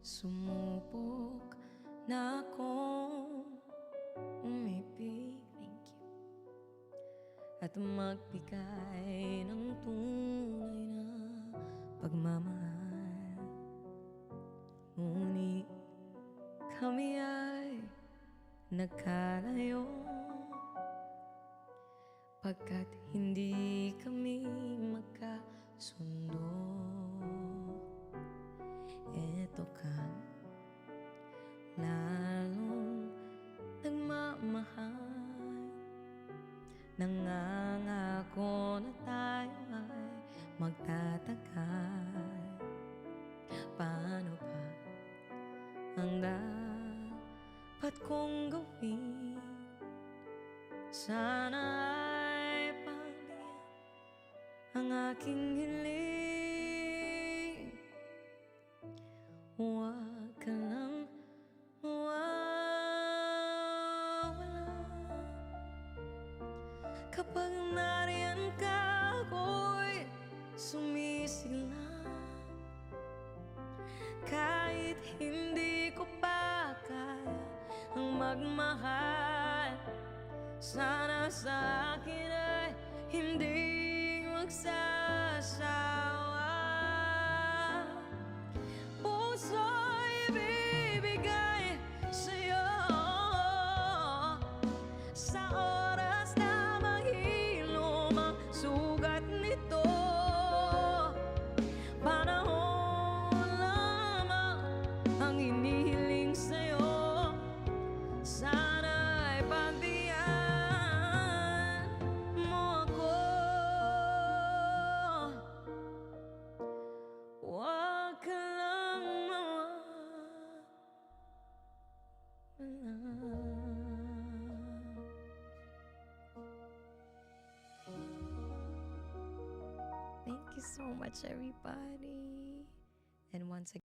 Sumubok na akong umibig, thank you, at magbigay ng tunay na pagmamahal. Ngunit kami ay nagkalayo pagkat hindi kami magkasundo. Eto kami lalong nagmamahal, nangangako na tayo ay magtatagal. Paano ba ang dapat kong gawin? Sana ay pagbigyan ang aking hiling. Huwag ka lang mawawala. Kapag nariyan ka, ako'y sumisigla. Kahit hindi ko pa kaya ang magmahal, sana sa akin ay hindi magsasawa. Puso'y ibibigay sa'yo sa oras na maghilom ang sugat nito. Panahon lamang ang inihiling sa'yo. Sana'y pagbigyan mo ako. Huwag ka lang mawawala. Thank you so much, everybody. And once again,